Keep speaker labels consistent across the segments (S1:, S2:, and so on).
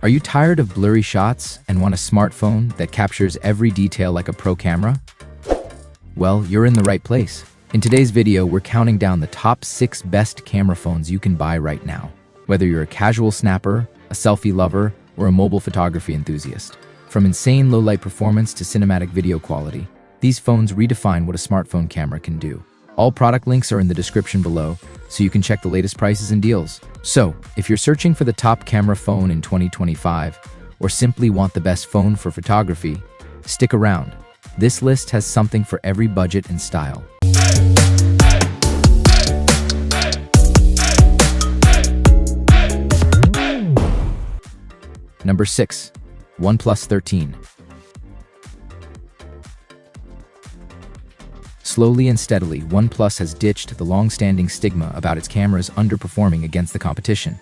S1: Are you tired of blurry shots and want a smartphone that captures every detail like a pro camera? Well, you're in the right place. In today's video, we're counting down the top 6 best camera phones you can buy right now. Whether you're a casual snapper, a selfie lover, or a mobile photography enthusiast. From insane low-light performance to cinematic video quality, these phones redefine what a smartphone camera can do. All product links are in the description below, so you can check the latest prices and deals. So, if you're searching for the top camera phone in 2025, or simply want the best phone for photography, stick around. This list has something for every budget and style. Number 6. OnePlus 13. Slowly and steadily, OnePlus has ditched the long-standing stigma about its cameras underperforming against the competition.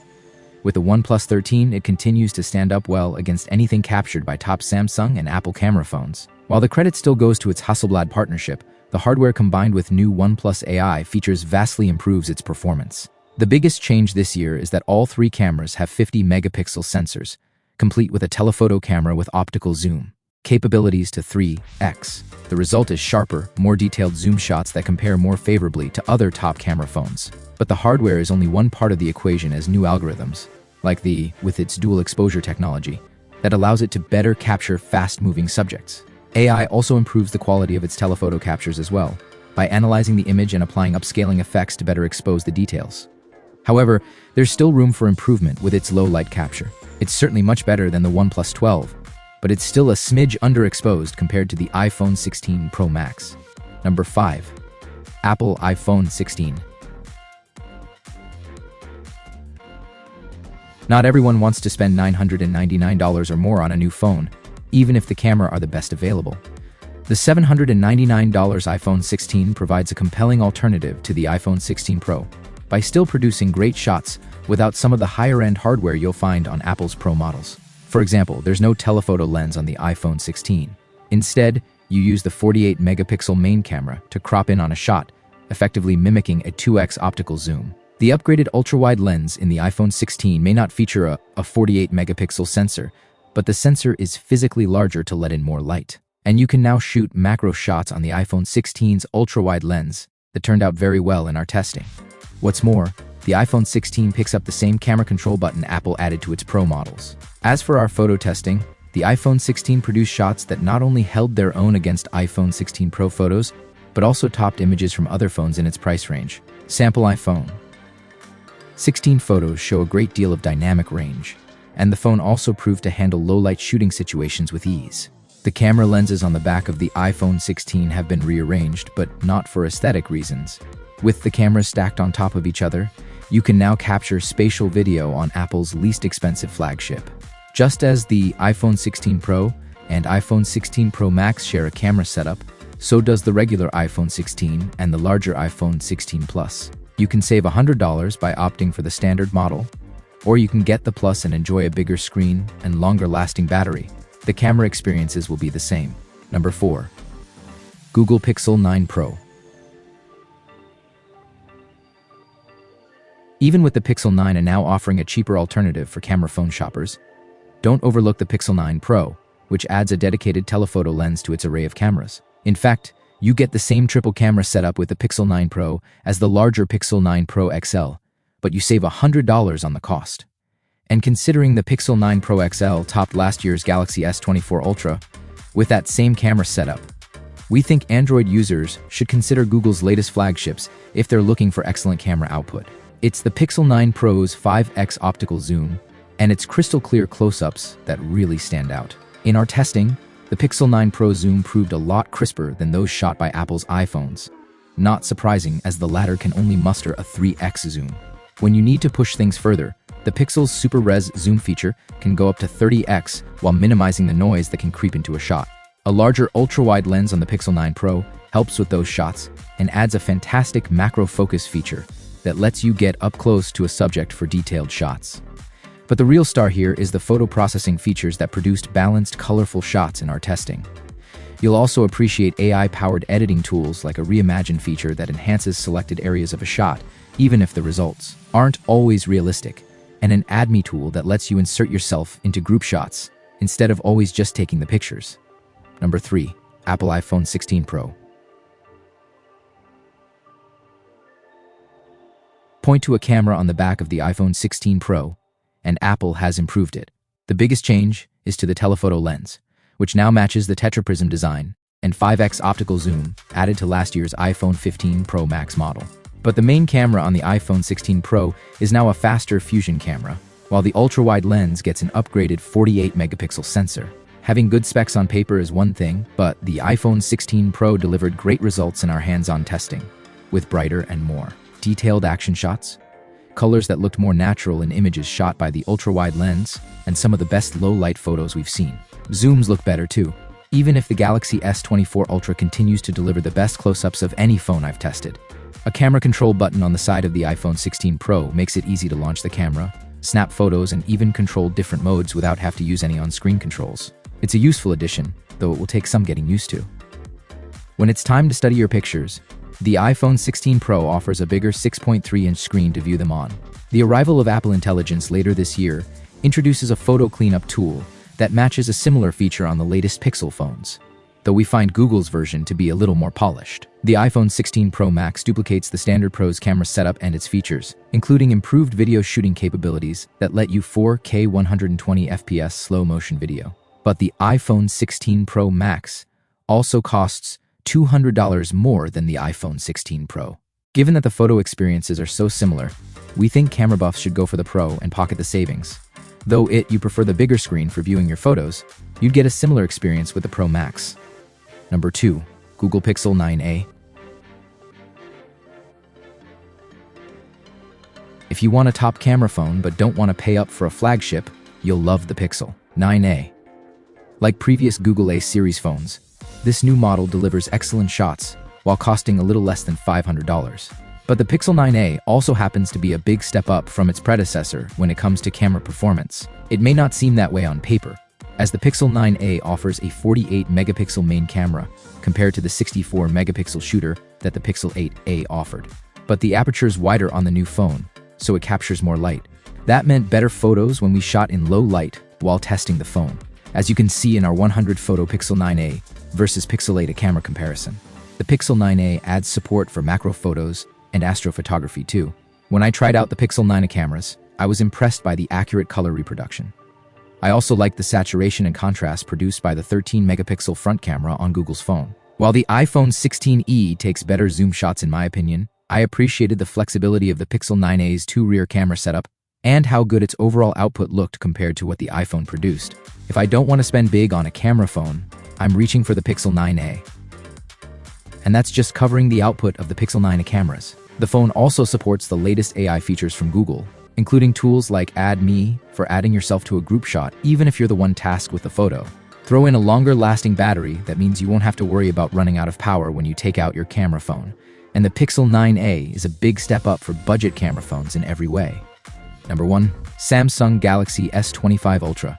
S1: With the OnePlus 13, it continues to stand up well against anything captured by top Samsung and Apple camera phones. While the credit still goes to its Hasselblad partnership, the hardware combined with new OnePlus AI features vastly improves its performance. The biggest change this year is that all 3 cameras have 50-megapixel sensors, complete with a telephoto camera with optical zoom capabilities to 3x. The result is sharper, more detailed zoom shots that compare more favorably to other top camera phones. But the hardware is only one part of the equation, as new algorithms, like with its dual exposure technology, that allows it to better capture fast-moving subjects. AI also improves the quality of its telephoto captures as well, by analyzing the image and applying upscaling effects to better expose the details. However, there's still room for improvement with its low light capture. It's certainly much better than the OnePlus 12, but it's still a smidge underexposed compared to the iPhone 16 Pro Max. Number 5. Apple iPhone 16. Not everyone wants to spend $999 or more on a new phone, even if the camera are the best available. The $799 iPhone 16 provides a compelling alternative to the iPhone 16 Pro by still producing great shots without some of the higher-end hardware you'll find on Apple's Pro models. For example, there's no telephoto lens on the iPhone 16. Instead, you use the 48-megapixel main camera to crop in on a shot, effectively mimicking a 2x optical zoom. The upgraded ultra-wide lens in the iPhone 16 may not feature a 48-megapixel sensor, but the sensor is physically larger to let in more light. And you can now shoot macro shots on the iPhone 16's ultra-wide lens that turned out very well in our testing. What's more, the iPhone 16 picks up the same camera control button Apple added to its Pro models. As for our photo testing, the iPhone 16 produced shots that not only held their own against iPhone 16 Pro photos, but also topped images from other phones in its price range. Sample iPhone 16 photos show a great deal of dynamic range, and the phone also proved to handle low-light shooting situations with ease. The camera lenses on the back of the iPhone 16 have been rearranged, but not for aesthetic reasons. With the cameras stacked on top of each other, you can now capture spatial video on Apple's least expensive flagship. Just as the iPhone 16 Pro and iPhone 16 Pro Max share a camera setup, so does the regular iPhone 16 and the larger iPhone 16 Plus. You can save $100 by opting for the standard model, or you can get the Plus and enjoy a bigger screen and longer-lasting battery. The camera experiences will be the same. Number 4. Google Pixel 9 Pro. Even with the Pixel 9 and now offering a cheaper alternative for camera phone shoppers, don't overlook the Pixel 9 Pro, which adds a dedicated telephoto lens to its array of cameras. In fact, you get the same triple camera setup with the Pixel 9 Pro as the larger Pixel 9 Pro XL, but you save $100 on the cost. And considering the Pixel 9 Pro XL topped last year's Galaxy S24 Ultra with that same camera setup, we think Android users should consider Google's latest flagships if they're looking for excellent camera output. It's the Pixel 9 Pro's 5x optical zoom and its crystal clear close-ups that really stand out. In our testing, the Pixel 9 Pro zoom proved a lot crisper than those shot by Apple's iPhones. Not surprising, as the latter can only muster a 3x zoom. When you need to push things further, the Pixel's Super Res zoom feature can go up to 30x while minimizing the noise that can creep into a shot. A larger ultra-wide lens on the Pixel 9 Pro helps with those shots and adds a fantastic macro focus feature that lets you get up close to a subject for detailed shots. But the real star here is the photo processing features that produced balanced, colorful shots in our testing. You'll also appreciate AI-powered editing tools like a reimagined feature that enhances selected areas of a shot, even if the results aren't always realistic. and an Add Me tool that lets you insert yourself into group shots instead of always just taking the pictures. Number 3. Apple iPhone 16 Pro. Point to a camera on the back of the iPhone 16 Pro, and Apple has improved it. The biggest change is to the telephoto lens, which now matches the tetraprism design, and 5x optical zoom added to last year's iPhone 15 Pro Max model. But the main camera on the iPhone 16 Pro is now a faster fusion camera, while the ultra-wide lens gets an upgraded 48-megapixel sensor. Having good specs on paper is one thing, but the iPhone 16 Pro delivered great results in our hands-on testing, with brighter and more detailed action shots, colors that looked more natural in images shot by the ultra-wide lens, and some of the best low-light photos we've seen. Zooms look better too, even if the Galaxy S24 Ultra continues to deliver the best close-ups of any phone I've tested. A camera control button on the side of the iPhone 16 Pro makes it easy to launch the camera, snap photos, and even control different modes without having to use any on-screen controls. It's a useful addition, though it will take some getting used to. When it's time to study your pictures, the iPhone 16 Pro offers a bigger 6.3-inch screen to view them on. The arrival of Apple Intelligence later this year introduces a photo cleanup tool that matches a similar feature on the latest Pixel phones, though we find Google's version to be a little more polished. The iPhone 16 Pro Max duplicates the standard Pro's camera setup and its features, including improved video shooting capabilities that let you 4K 120 FPS slow-motion video. But the iPhone 16 Pro Max also costs $200 more than the iPhone 16 Pro. Given that the photo experiences are so similar, we think camera buffs should go for the Pro and pocket the savings. Though you prefer the bigger screen for viewing your photos, you'd get a similar experience with the Pro Max. Number 2. Google Pixel 9a. If you want a top camera phone but don't want to pay up for a flagship, you'll love the Pixel 9a. Like previous Google A series phones, this new model delivers excellent shots while costing a little less than $500. But the Pixel 9a also happens to be a big step up from its predecessor when it comes to camera performance. It may not seem that way on paper, as the Pixel 9a offers a 48-megapixel main camera compared to the 64-megapixel shooter that the Pixel 8a offered. But the aperture is wider on the new phone, so it captures more light. That meant better photos when we shot in low light while testing the phone, as you can see in our 100-photo Pixel 9a versus Pixel 8a camera comparison. The Pixel 9a adds support for macro photos and astrophotography too. When I tried out the Pixel 9a cameras, I was impressed by the accurate color reproduction. I also liked the saturation and contrast produced by the 13-megapixel front camera on Google's phone. While the iPhone 16e takes better zoom shots in my opinion, I appreciated the flexibility of the Pixel 9a's two rear camera setup and how good its overall output looked compared to what the iPhone produced. If I don't want to spend big on a camera phone, I'm reaching for the Pixel 9a. And that's just covering the output of the Pixel 9a cameras. The phone also supports the latest AI features from Google, including tools like Add Me for adding yourself to a group shot even if you're the one tasked with the photo. Throw in a longer-lasting battery that means you won't have to worry about running out of power when you take out your camera phone. And the Pixel 9a is a big step up for budget camera phones in every way. Number 1. Samsung Galaxy S25 Ultra.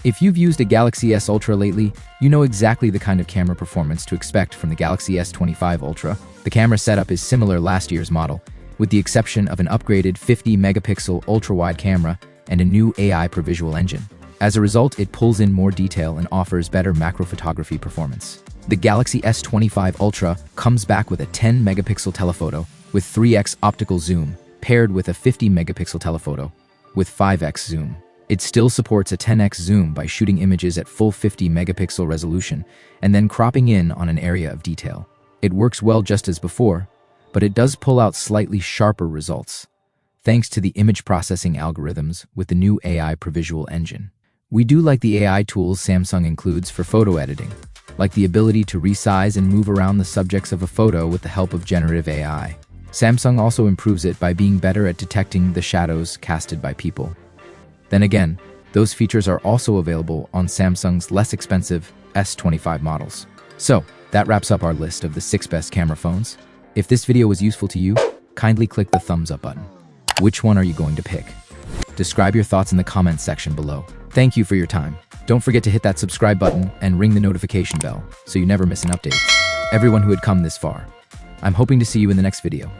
S1: If you've used a Galaxy S Ultra lately, you know exactly the kind of camera performance to expect from the Galaxy S25 Ultra. The camera setup is similar to last year's model, with the exception of an upgraded 50-megapixel ultra-wide camera and a new AI per visual engine. As a result, it pulls in more detail and offers better macro photography performance. The Galaxy S25 Ultra comes back with a 10-megapixel telephoto with 3x optical zoom, paired with a 50-megapixel telephoto with 5x zoom. It still supports a 10x zoom by shooting images at full 50-megapixel resolution and then cropping in on an area of detail. It works well just as before, but it does pull out slightly sharper results, thanks to the image processing algorithms with the new AI per visual engine. We do like the AI tools Samsung includes for photo editing, like the ability to resize and move around the subjects of a photo with the help of generative AI. Samsung also improves it by being better at detecting the shadows casted by people. Then again, those features are also available on Samsung's less expensive S25 models. So, that wraps up our list of the 6 best camera phones. If this video was useful to you, kindly click the thumbs up button. Which one are you going to pick? Describe your thoughts in the comments section below. Thank you for your time. Don't forget to hit that subscribe button and ring the notification bell so you never miss an update. Everyone who had come this far, I'm hoping to see you in the next video.